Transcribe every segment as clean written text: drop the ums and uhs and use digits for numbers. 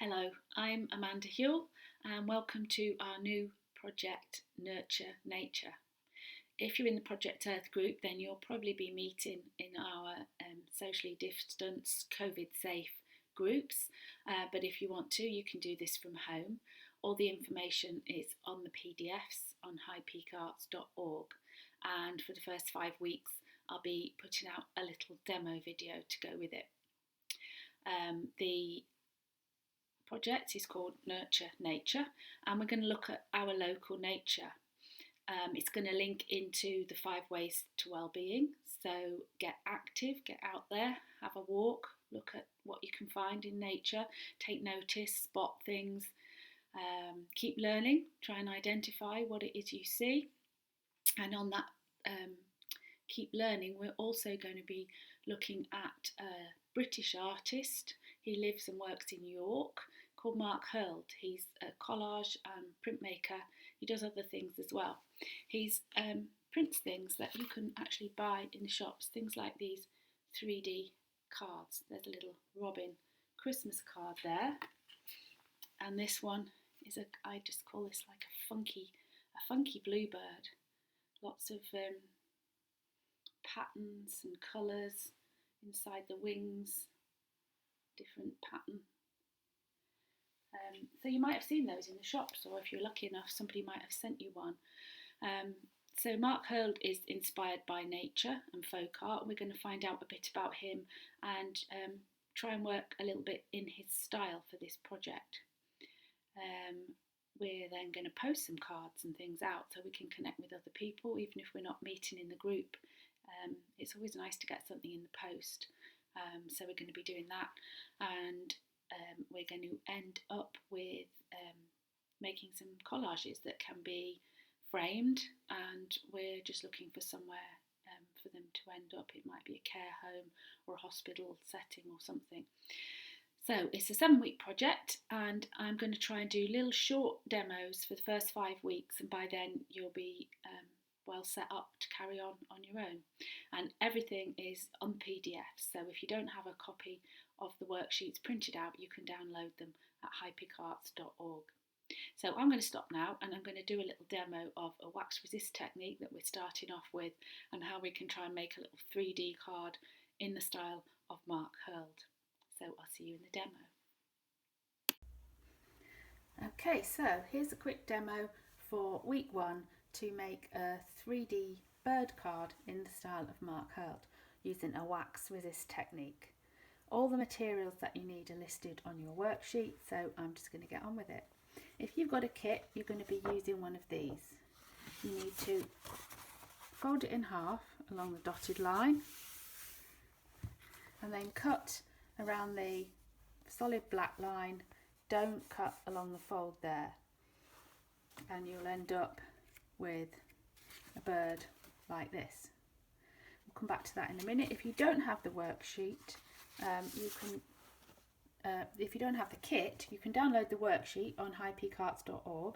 Hello, I'm Amanda Hewell and welcome to our new project Nurture Nature. If you're in the Project Earth group, then you'll probably be meeting in our socially distanced, COVID safe groups, but if you want to, you can do this from home. All the information is on the PDFs on eARTh.org, and for the first 5 weeks I'll be putting out a little demo video to go with it. The project is called Nurture Nature, and we're going to look at our local nature. It's going to link into the 5 ways to well-being. So get active, get out there, have a walk, look at what you can find in nature, take notice, spot things, keep learning, try and identify what it is you see. And on that keep learning, we're also going to be looking at a British artist. He lives and works in York, called Mark Hearld. He's a collage and printmaker. He does other things as well. He's prints things that you can actually buy in the shops, things like these 3D cards. There's a little Robin Christmas card there, and this one is I just call this like a funky bluebird. Lots of patterns and colours inside the wings, different pattern. So you might have seen those in the shops, or if you're lucky enough, somebody might have sent you one. So Mark Hearld is inspired by nature and folk art. We're going to find out a bit about him and try and work a little bit in his style for this project. We're then going to post some cards and things out so we can connect with other people, even if we're not meeting in the group. It's always nice to get something in the post. So we're going to be doing that, and we're going to end up with making some collages that can be framed, and we're just looking for somewhere for them to end up. It might be a care home or a hospital setting or something. So it's a 7-week project, and I'm going to try and do little short demos for the first 5 weeks, and by then you'll be well set up to carry on your own. And everything is on PDF, so if you don't have a copy of the worksheets printed out, you can download them at eARTh.org. So I'm going to stop now, and I'm going to do a little demo of a wax resist technique that we're starting off with, and how we can try and make a little 3D card in the style of Mark Hearld. So I'll see you in the demo. Okay, so here's a quick demo for week 1 to make a 3D bird card in the style of Mark Hearld using a wax resist technique. All the materials that you need are listed on your worksheet, so I'm just going to get on with it. If you've got a kit, you're going to be using one of these. You need to fold it in half along the dotted line, and then cut around the solid black line. Don't cut along the fold there, and you'll end up with a bird like this. We'll come back to that in a minute. If you don't have the worksheet, if you don't have the kit, you can download the worksheet on eARTh.org.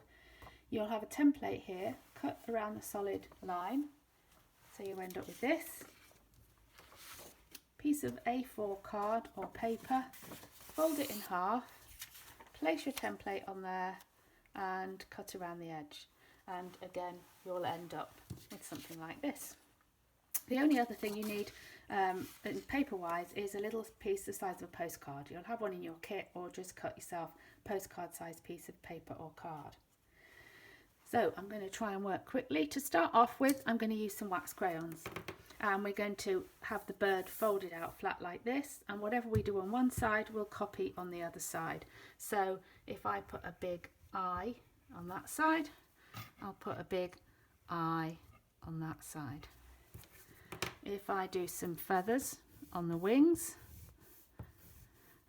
You'll have a template here, cut around the solid line, so you end up with this piece of A4 card or paper. Fold it in half, place your template on there, and cut around the edge, and again you'll end up with something like this. The only other thing you need paper wise is a little piece the size of a postcard. You'll have one in your kit, or just cut yourself a postcard sized piece of paper or card. So I'm going to try and work quickly. To start off with, I'm going to use some wax crayons, and we're going to have the bird folded out flat like this, and whatever we do on one side we'll copy on the other side. So if I put a big eye on that side, I'll put a big eye on that side. If I do some feathers on the wings,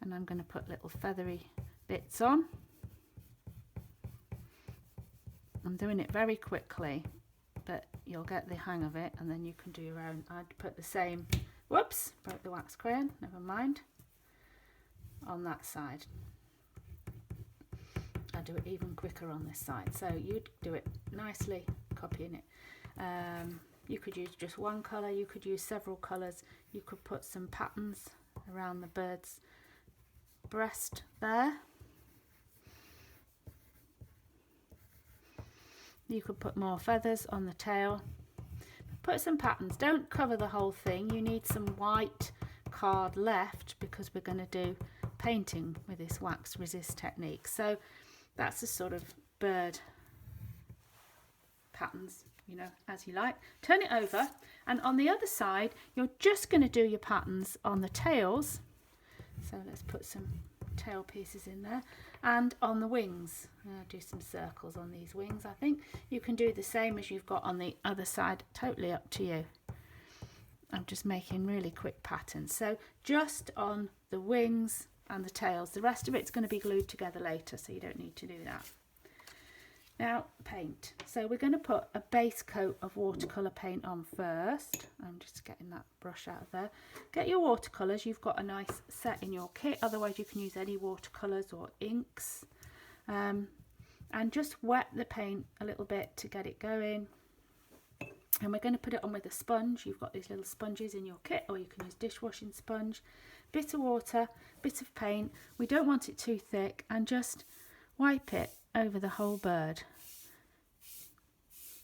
and I'm going to put little feathery bits on. I'm doing it very quickly, but you'll get the hang of it, and then you can do your own. I'd put the same, whoops, broke the wax crayon, never mind, on that side. I do it even quicker on this side, so you'd do it nicely, copying it. You could use just one colour, you could use several colours, you could put some patterns around the bird's breast there, You could put more feathers on the tail. Put some patterns. Don't cover the whole thing. You need some white card left because we're going to do painting with this wax resist technique. So that's the sort of bird patterns, you know, as you like. Turn it over, and on the other side you're just going to do your patterns on the tails. So let's put some tail pieces in there, and on the wings. Do some circles on these wings. I think you can do the same as you've got on the other side, totally up to you. I'm just making really quick patterns, so just on the wings and the tails. The rest of it's going to be glued together later, so you don't need to do that. Now paint. So we're going to put a base coat of watercolour paint on first. I'm just getting that brush out of there. Get your watercolours. You've got a nice set in your kit, otherwise you can use any watercolours or inks. And just wet the paint a little bit to get it going. And we're going to put it on with a sponge. You've got these little sponges in your kit, or you can use dishwashing sponge. Bit of water, bit of paint. We don't want it too thick, and just wipe it over the whole bird.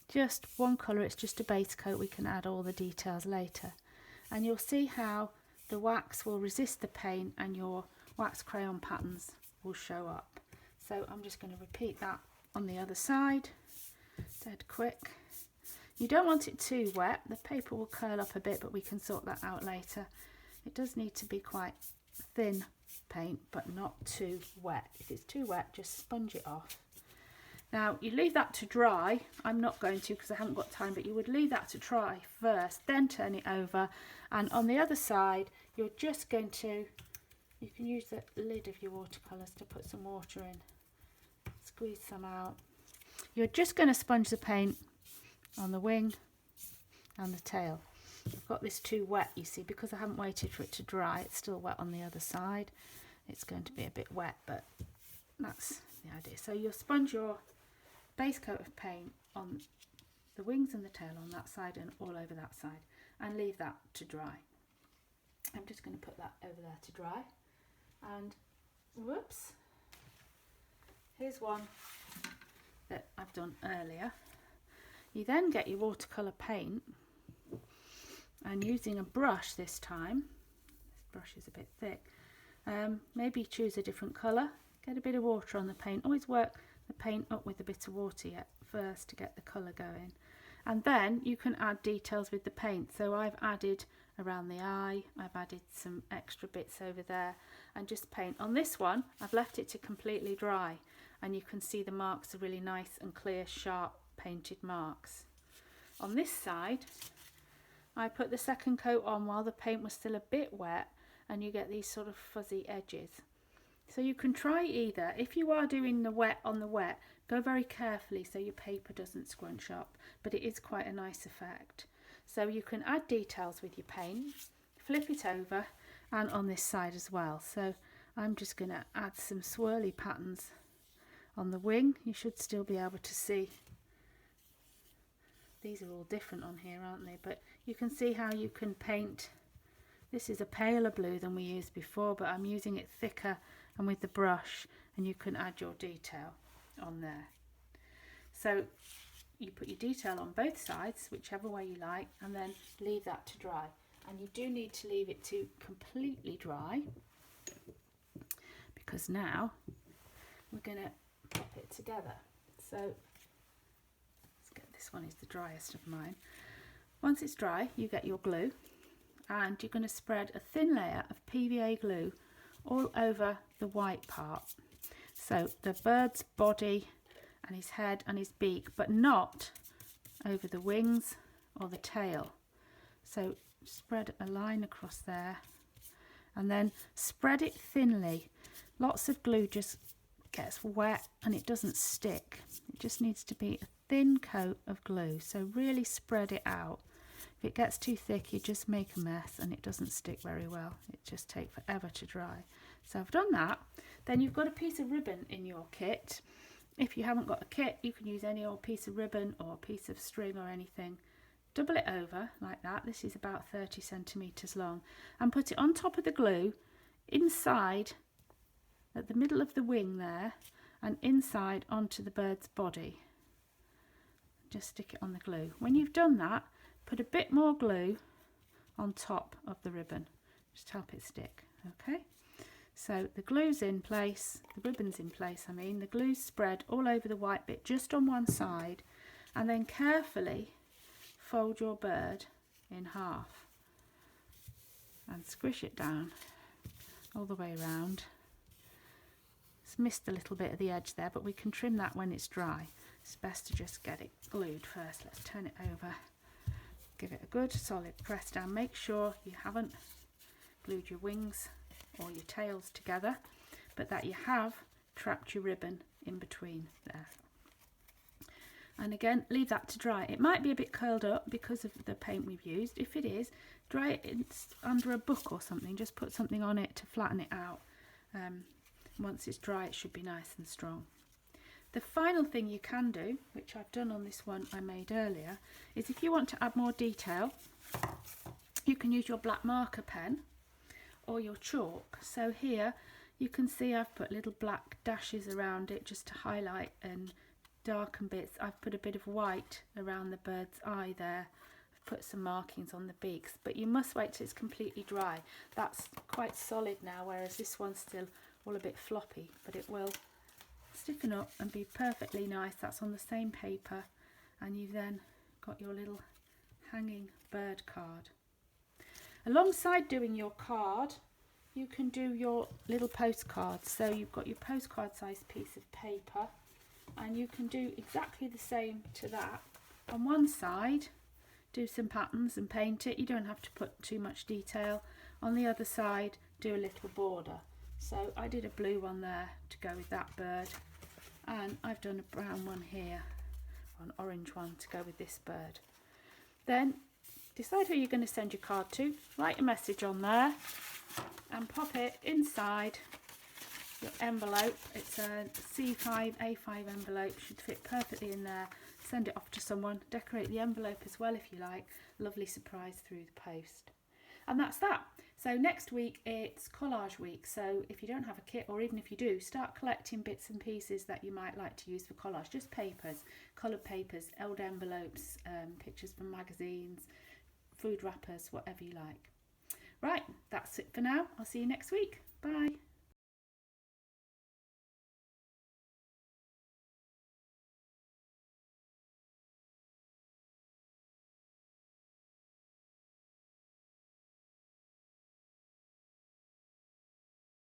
Just one colour, it's just a base coat. We can add all the details later. And you'll see how the wax will resist the paint and your wax crayon patterns will show up. So I'm just going to repeat that on the other side, dead quick. You don't want it too wet, the paper will curl up a bit, but we can sort that out later. It does need to be quite thin paint, but not too wet. If it's too wet, just sponge it off. Now you leave that to dry. I'm not going to because I haven't got time, but you would leave that to dry first, then turn it over. And on the other side, you're just going to, you can use the lid of your watercolours to put some water in. Squeeze some out. You're just going to sponge the paint on the wing and the tail. I've got this too wet, you see, because I haven't waited for it to dry. It's still wet on the other side. It's going to be a bit wet, but that's the idea. So you'll sponge your base coat of paint on the wings and the tail on that side and all over that side, and leave that to dry. I'm just going to put that over there to dry. And whoops, here's one that I've done earlier. You then get your watercolour paint, and using a brush this time, this brush is a bit thick, maybe choose a different colour, get a bit of water on the paint. Always work the paint up with a bit of water yet first to get the colour going, and then you can add details with the paint. So I've added around the eye, I've added some extra bits over there, and just paint. On this one I've left it to completely dry, and you can see the marks are really nice and clear, sharp painted marks. On this side I put the second coat on while the paint was still a bit wet, and you get these sort of fuzzy edges. So you can try either. If you are doing the wet on the wet, go very carefully so your paper doesn't scrunch up, but it is quite a nice effect. So you can add details with your paint, flip it over, and on this side as well. So I'm just going to add some swirly patterns on the wing. You should still be able to see. These are all different on here, aren't they? But you can see how you can paint. This is a paler blue than we used before, but I'm using it thicker and with the brush, and you can add your detail on there. So you put your detail on both sides, whichever way you like, and then leave that to dry. And you do need to leave it to completely dry, because now we're going to pop it together. So let's get this one, is the driest of mine. Once it's dry, you get your glue, and you're going to spread a thin layer of PVA glue all over the white part. So the bird's body and his head and his beak, but not over the wings or the tail. So spread a line across there, and then spread it thinly. Lots of glue just gets wet and it doesn't stick. It just needs to be a thin coat of glue, so really spread it out. If it gets too thick, you just make a mess and it doesn't stick very well. It just takes forever to dry. So I've done that. Then you've got a piece of ribbon in your kit. If you haven't got a kit, you can use any old piece of ribbon or a piece of string or anything. Double it over like that. This is about 30 centimetres long, and put it on top of the glue, inside at the middle of the wing there, and inside onto the bird's body, just stick it on the glue. When you've done that, put a bit more glue on top of the ribbon, just to help it stick. Okay, so the glue's in place, the ribbon's in place, the glue's spread all over the white bit just on one side, and then carefully fold your bird in half and squish it down all the way around. It's missed a little bit of the edge there, but we can trim that when it's dry. It's best to just get it glued first. Let's turn it over, give it a good solid press down. Make sure you haven't glued your wings or your tails together, but that you have trapped your ribbon in between there. And again, leave that to dry. It might be a bit curled up because of the paint we've used. If it is, dry it under a book or something. Just put something on it to flatten it out. Once it's dry, it should be nice and strong. The final thing you can do, which I've done on this one I made earlier, is if you want to add more detail, you can use your black marker pen or your chalk. So here you can see I've put little black dashes around it just to highlight and darken bits. I've put a bit of white around the bird's eye there. I've put some markings on the beaks, but you must wait till it's completely dry. That's quite solid now, whereas this one's still all a bit floppy, but it will stiffen up and be perfectly nice. That's on the same paper, and you've then got your little hanging bird card. Alongside doing your card, you can do your little postcards. So you've got your postcard sized piece of paper, and you can do exactly the same to that. On one side, do some patterns and paint it. You don't have to put too much detail. On the other side, do a little border. So I did a blue one there to go with that bird, and I've done a brown one here, an orange one to go with this bird. Then decide who you're going to send your card to, write a message on there and pop it inside your envelope. It's a C5, A5 envelope, should fit perfectly in there. Send it off to someone, decorate the envelope as well if you like. Lovely surprise through the post. And that's that. So next week it's collage week, so if you don't have a kit, or even if you do, start collecting bits and pieces that you might like to use for collage. Just papers, coloured papers, old envelopes, pictures from magazines, food wrappers, whatever you like. Right, that's it for now. I'll see you next week. Bye.